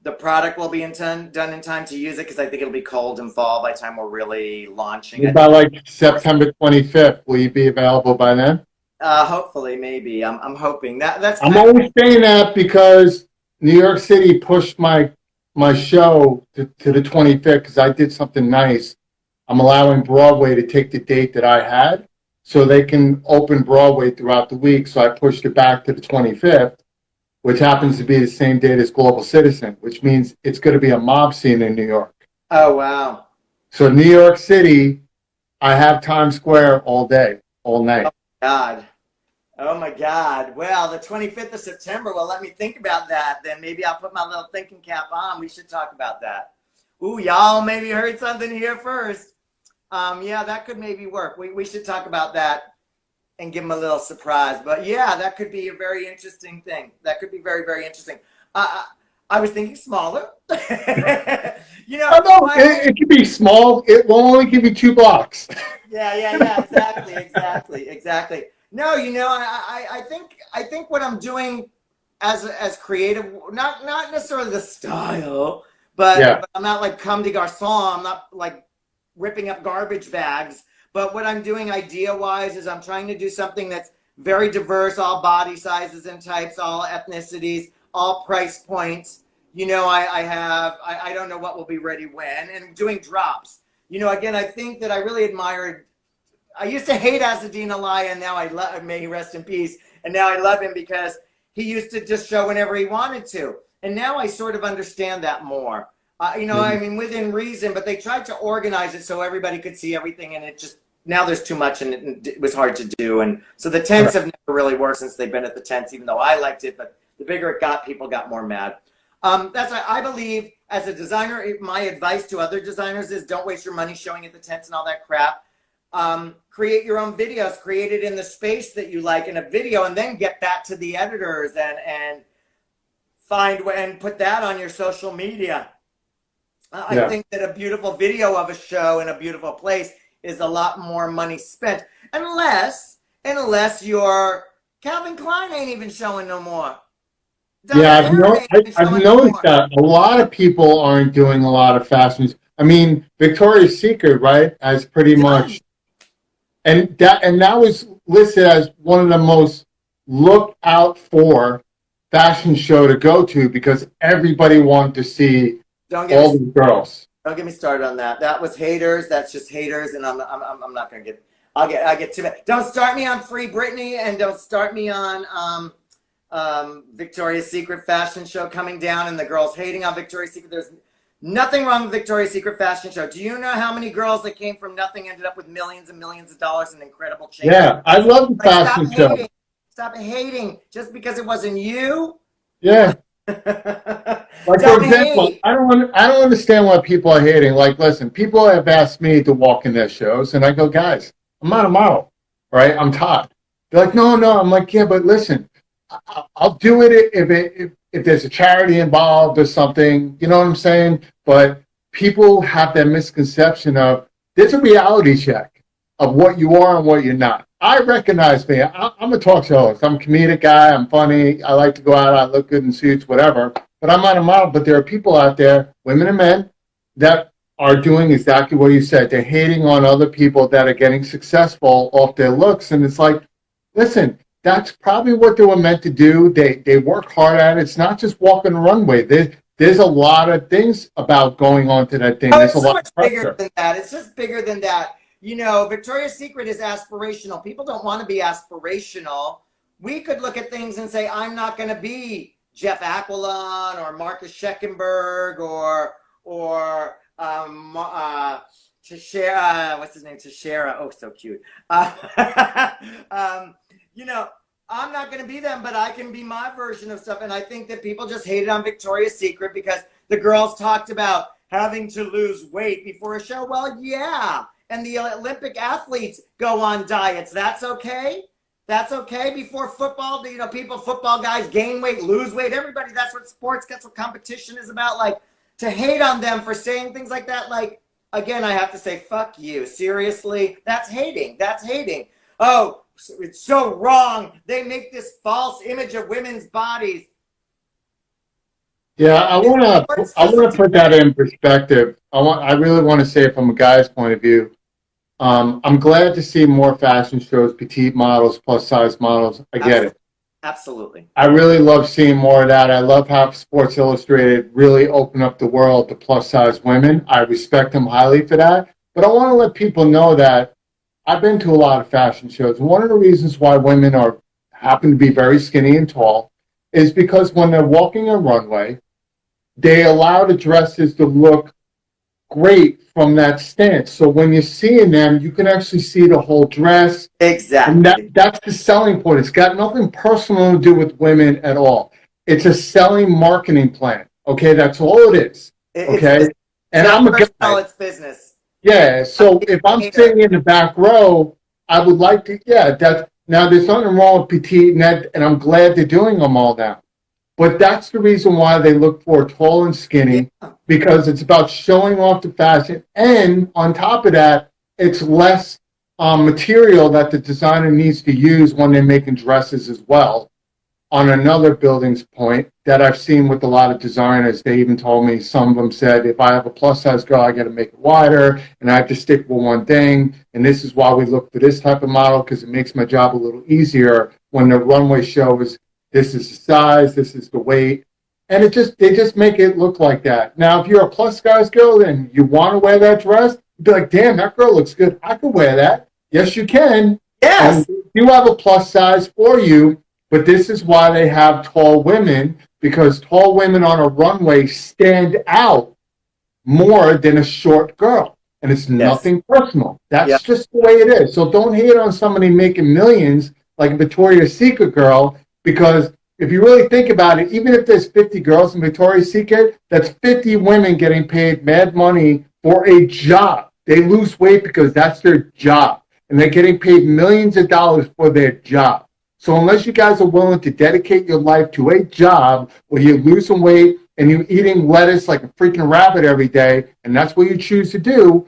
the product will be done in time to use it, because I think it'll be cold in fall by the time we're really launching it. By like September 25th, will you be available by then? Hopefully, maybe. I'm hoping that's. I'm always saying that because New York City pushed my show to the 25th because I did something nice. I'm allowing Broadway to take the date that I had so they can open Broadway throughout the week. So I pushed it back to the 25th, which happens to be the same date as Global Citizen, which means it's going to be a mob scene in New York. Oh, wow. So New York City, I have Times Square all day, all night. Oh my God. Well, the 25th of September. Well, let me think about that. Then maybe I'll put my little thinking cap on. We should talk about that. Ooh, y'all maybe heard something here first. Yeah, that could maybe work. We should talk about that and give them a little surprise. But yeah, that could be a very interesting thing. That could be very, very interesting. I was thinking smaller. It could be small. It will only give you 2 blocks. Yeah. Exactly. No, I think what I'm doing as creative, not necessarily the style, but I'm not like comme des garçons. I'm not like ripping up garbage bags. But what I'm doing idea-wise is I'm trying to do something that's very diverse, all body sizes and types, all ethnicities, all price points. I don't know what will be ready when, and doing drops. Again, I think that I really admired. I used to hate Azzedine Alaïa, and now I love. May he rest in peace. And now I love him because he used to just show whenever he wanted to. And now I sort of understand that more. I mean, within reason, but they tried to organize it so everybody could see everything, and it just, now there's too much, and it was hard to do. And so the tents have never really worked since they've been at the tents, even though I liked it, but the bigger it got, people got more mad. That's why I believe, as a designer, my advice to other designers is don't waste your money showing at the tents and all that crap. Create your own videos, create it in the space that you like in a video, and then get that to the editors and put that on your social media. I think that a beautiful video of a show in a beautiful place is a lot more money spent, unless your Calvin Klein ain't even showing no more. I've noticed that a lot of people aren't doing a lot of fashions. I mean, Victoria's Secret, right, has pretty much, and that was listed as one of the most looked out for fashion show to go to because everybody wanted to see all these girls. Don't get me started on that. That was haters. That's just haters, and I'm not gonna get. I get too mad. Don't start me on Free Britney, and don't start me on Victoria's Secret fashion show coming down and the girls hating on Victoria's Secret. There's nothing wrong with Victoria's Secret fashion show. Do you know how many girls that came from nothing ended up with millions and millions of dollars in incredible change? Yeah, I love the fashion show. Stop hating just because it wasn't you. Yeah. Like, for example, I don't understand why people are hating. Like, listen, people have asked me to walk in their shows, and I go, guys, I'm not a model, right? I'm Todd. They're like, no. I'm like, yeah, but listen, I'll do it if there's a charity involved or something. You know what I'm saying? But people have that misconception of there's a reality check of what you are and what you're not. I recognize me. I'm a talk show host. I'm a comedic guy. I'm funny. I like to go out. I look good in suits, whatever. But I'm not a model. But there are people out there, women and men, that are doing exactly what you said. They're hating on other people that are getting successful off their looks. And it's like, listen, that's probably what they were meant to do. They work hard at it. It's not just walking the runway. There's a lot of things about going on to that thing. Oh, There's it's a lot much of pressure. bigger than that. It's just bigger than that. You know, Victoria's Secret is aspirational. People don't want to be aspirational. We could look at things and say, I'm not going to be Jeff Aquilon or Marcus Scheckenberg or Tashera, what's his name? Tashera. Oh, so cute. You know, I'm not going to be them, but I can be my version of stuff. And I think that people just hated on Victoria's Secret because the girls talked about having to lose weight before a show. Well, yeah. And the Olympic athletes go on diets. That's okay. That's okay. Before football, you know, football guys gain weight, lose weight. Everybody, that's what sports, that's what competition is about. Like, to hate on them for saying things like that, like, again, I have to say, fuck you. Seriously, that's hating. That's hating. Oh, it's so wrong. They make this false image of women's bodies. Yeah, I want to put that in perspective. I really want to say it from a guy's point of view. I'm glad to see more fashion shows, petite models, plus size models. I get it. Absolutely. I really love seeing more of that. I love how Sports Illustrated really opened up the world to plus size women. I respect them highly for that. But I want to let people know that I've been to a lot of fashion shows. One of the reasons why women happen to be very skinny and tall is because when they're walking a runway, they allow the dresses to look great from that stance. So when you're seeing them, you can actually see the whole dress. Exactly. And that's the selling point. It's got nothing personal to do with women at all. It's a selling marketing plan. Okay, that's all it is. Okay, and I'm a guy. It's business. Yeah. So if I'm sitting in the back row, I would like to. Yeah. Now there's nothing wrong with petite, and I'm glad they're doing them all now. But that's the reason why they look for tall and skinny, because it's about showing off the fashion. And on top of that, it's less material that the designer needs to use when they're making dresses as well. On another building's point that I've seen with a lot of designers, they even told me, some of them said, if I have a plus size girl, I got to make it wider and I have to stick with one thing. And this is why we look for this type of model, because it makes my job a little easier when the runway show is, this is the size, this is the weight. And they just make it look like that. Now, if you're a plus size girl and you want to wear that dress, you'd be like, damn, that girl looks good. I can wear that. Yes, you can. Yes. And you have a plus size for you, but this is why they have tall women, because tall women on a runway stand out more than a short girl. And it's nothing personal. That's just the way it is. So don't hate on somebody making millions like a Victoria's Secret girl, because if you really think about it, even if there's 50 girls in Victoria's Secret, that's 50 women getting paid mad money for a job. They lose weight because that's their job. And they're getting paid millions of dollars for their job. So unless you guys are willing to dedicate your life to a job where you're losing weight and you're eating lettuce like a freaking rabbit every day, and that's what you choose to do,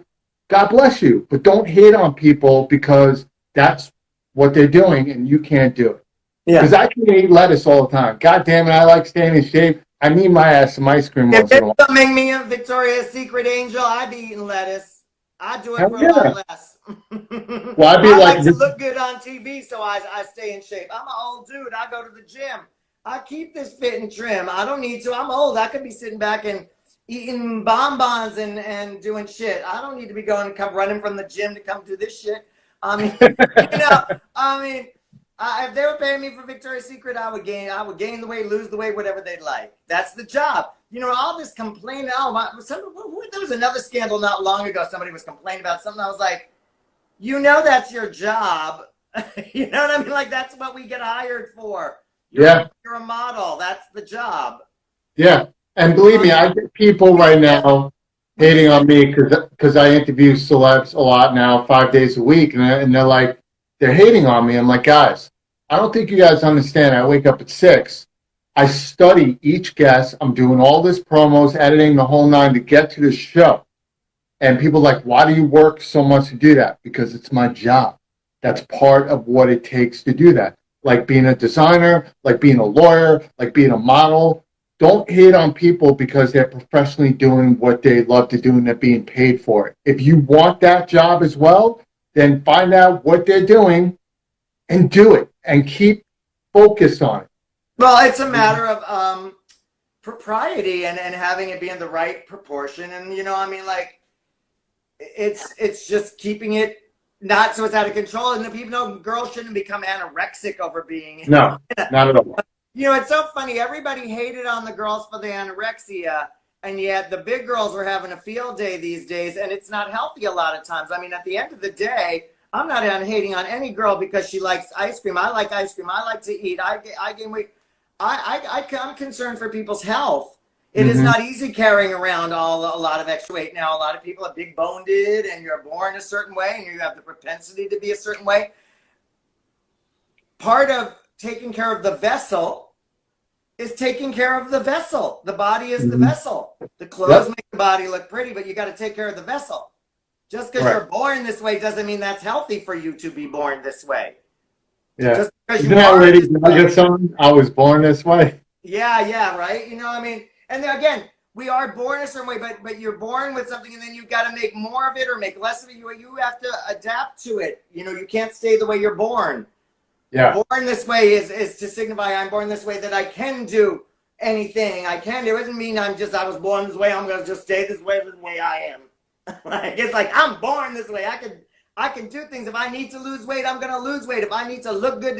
God bless you. But don't hate on people because that's what they're doing and you can't do it. Because I can eat lettuce all the time. God damn it, I like staying in shape. I need my ass some ice cream once in a while. If make me a Victoria's Secret angel, I'd be eating lettuce. I'd do it for a lot less. Well, I'd be I like to look good on TV, so I stay in shape. I'm an old dude. I go to the gym. I keep this fit and trim. I don't need to. I'm old. I could be sitting back and eating bonbons and doing shit. I don't need to be come running from the gym to come do this shit. I mean, if they were paying me for Victoria's Secret, I would gain the weight, lose the weight, whatever they'd like. That's the job. All this complaining. There was another scandal not long ago. Somebody was complaining about something. I was like, that's your job. You know what I mean? Like, that's what we get hired for. You're a model. That's the job. Yeah. And believe me, I get people right now hating on me because I interview celebs a lot now, 5 days a week. And they're like, they're hating on me. I'm like, guys, I don't think you guys understand. I wake up at 6. I study each guest. I'm doing all this promos, editing the whole 9 to get to the show. And people are like, why do you work so much to do that? Because it's my job. That's part of what it takes to do that. Like being a designer, like being a lawyer, like being a model. Don't hate on people because they're professionally doing what they love to do and they're being paid for it. If you want that job as well, then find out what they're doing and do it and keep focused on it. Well, it's a matter of propriety and having it be in the right proportion. And, it's just keeping it not so it's out of control. And people know girls shouldn't become anorexic over being. No, not at all. It's so funny. Everybody hated on the girls for the anorexia, and yet the big girls were having a field day these days, and it's not healthy a lot of times. I mean, at the end of the day, I'm not hating on any girl because she likes ice cream. I like ice cream. I like to eat. I gain weight. I'm concerned for people's health. It is not easy carrying around a lot of extra weight. Now, a lot of people are big boned and you're born a certain way and you have the propensity to be a certain way. Part of taking care of the vessel is taking care of the vessel. The body is the vessel. The clothes make the body look pretty, but you got to take care of the vessel. Just because you're born this way doesn't mean that's healthy for you to be born this way. Yeah. Just because you know, lady, I get something. I was born this way. Yeah, right. And then again, we are born a certain way, but you're born with something, and then you've got to make more of it or make less of it. You have to adapt to it. You can't stay the way you're born. Yeah. Born this way is to signify I'm born this way, that I can do anything I can do. It doesn't mean I was born this way. I'm going to just stay this way I am. It's like I'm born this way. I can do things. If I need to lose weight, I'm going to lose weight. If I need to look good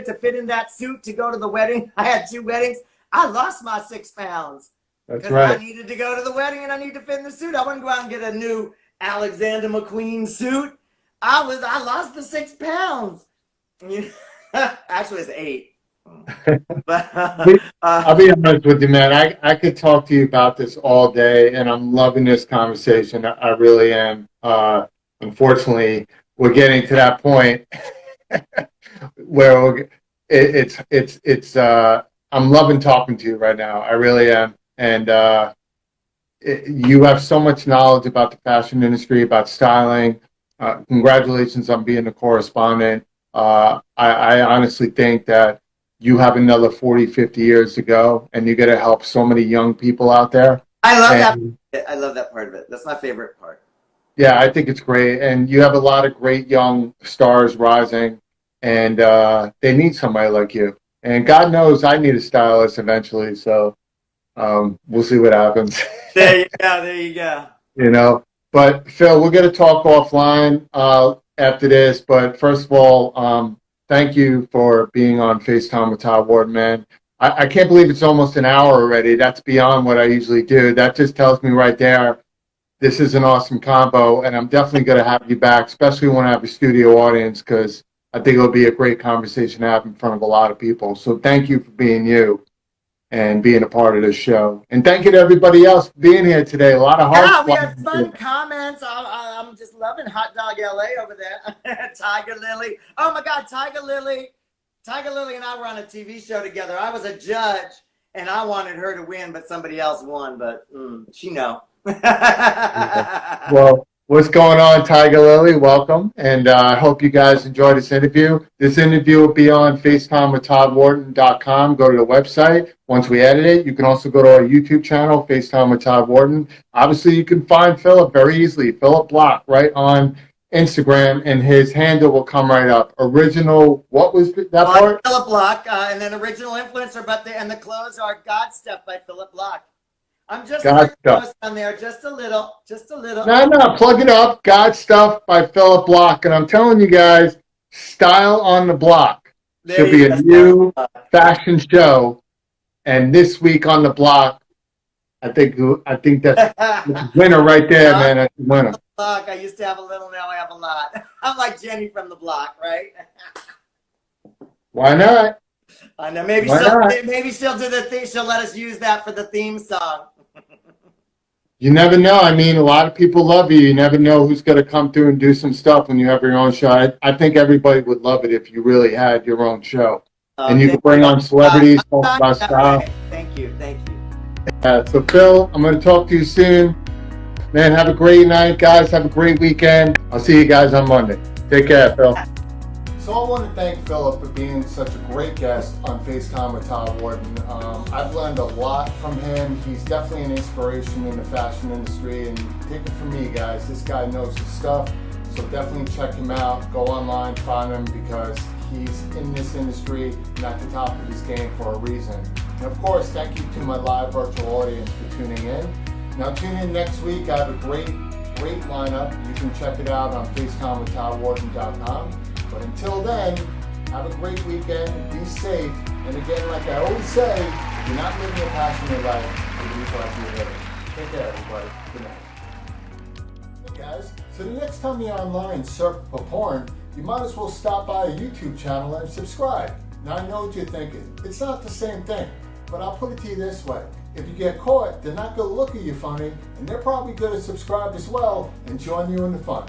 to fit in that suit to go to the wedding. I had 2 weddings. I lost my 6 pounds. That's right. I needed to go to the wedding and I need to fit in the suit. I wouldn't go out and get a new Alexander McQueen suit. I lost the 6 pounds. Actually, it's 8. But I'll be honest with you, man. I could talk to you about this all day, and I'm loving this conversation. I really am. Unfortunately, we're getting to that point where I'm loving talking to you right now. I really am. And you have so much knowledge about the fashion industry, about styling. Congratulations on being a correspondent. I honestly think that you have another 40, 50 years to go, and you're going to help so many young people out there. I love that part of it. That's my favorite part. Yeah, I think it's great. And you have a lot of great young stars rising, and they need somebody like you. And God knows I need a stylist eventually, so we'll see what happens. There you go. But Phil, we're going to talk offline after this. But first of all, thank you for being on FaceTime with Todd Wharton, man. I can't believe it's almost an hour already. That's beyond what I usually do. That just tells me right there, this is an awesome combo, and I'm definitely going to have you back, especially when I have a studio audience, because I think it'll be a great conversation to have in front of a lot of people. So thank you for being you and being a part of this show. And thank you to everybody else for being here today. A lot of hearts. Yeah, we had fun comments. I'm just loving Hot Dog LA over there. Tiger Lily. Oh my God, Tiger Lily. Tiger Lily and I were on a TV show together. I was a judge, and I wanted her to win, but somebody else won. But she know. Well, what's going on, Tiger Lily? Welcome, and I hope you guys enjoyed this interview. This interview will be on FaceTimeWithToddWharton.com. Go to the website. Once we edit it, you can also go to our YouTube channel, FaceTime with Todd Wharton. Obviously, you can find Phillip very easily, Phillip Bloch, right on Instagram, and his handle will come right up. Original, what was that part? Phillip Bloch, and then original influencer, and the clothes are God Stuff by Phillip Bloch. I'm just God Stuff on there, just a little. No, plug it up. God Stuff by Phillip Bloch, and I'm telling you guys, Style on the Block should be a new fashion show. And this week on the block, I think that's the winner right there, man. That's the winner. Block. I used to have a little, now I have a lot. I'm like Jenny from the block, right? Why not? I know. Maybe she'll do the thing. She'll let us use that for the theme song. You never know. I mean, a lot of people love you. You never know who's going to come through and do some stuff when you have your own show. I think everybody would love it if you really had your own show. And you could bring on celebrities, talk about style. Thank you. So, Phil, I'm going to talk to you soon. Man, have a great night, guys. Have a great weekend. I'll see you guys on Monday. Take care, Phil. So I want to thank Phillip for being such a great guest on FaceTime with Todd Wharton. I've learned a lot from him. He's definitely an inspiration in the fashion industry. And take it from me, guys. This guy knows his stuff. So definitely check him out. Go online, find him, because he's in this industry and at the top of his game for a reason. And of course, thank you to my live virtual audience for tuning in. Now tune in next week. I have a great lineup. You can check it out on FaceTimeWithToddWharton.com. But until then, have a great weekend, be safe, and again, like I always say, if you're not living a passionate life, you need to like you're living. Take care, everybody. Good night. Hey guys, so the next time you're online surfing for porn, you might as well stop by a YouTube channel and subscribe. Now I know what you're thinking. It's not the same thing, but I'll put it to you this way. If you get caught, they're not going to look at you funny, and they're probably going to subscribe as well and join you in the fun.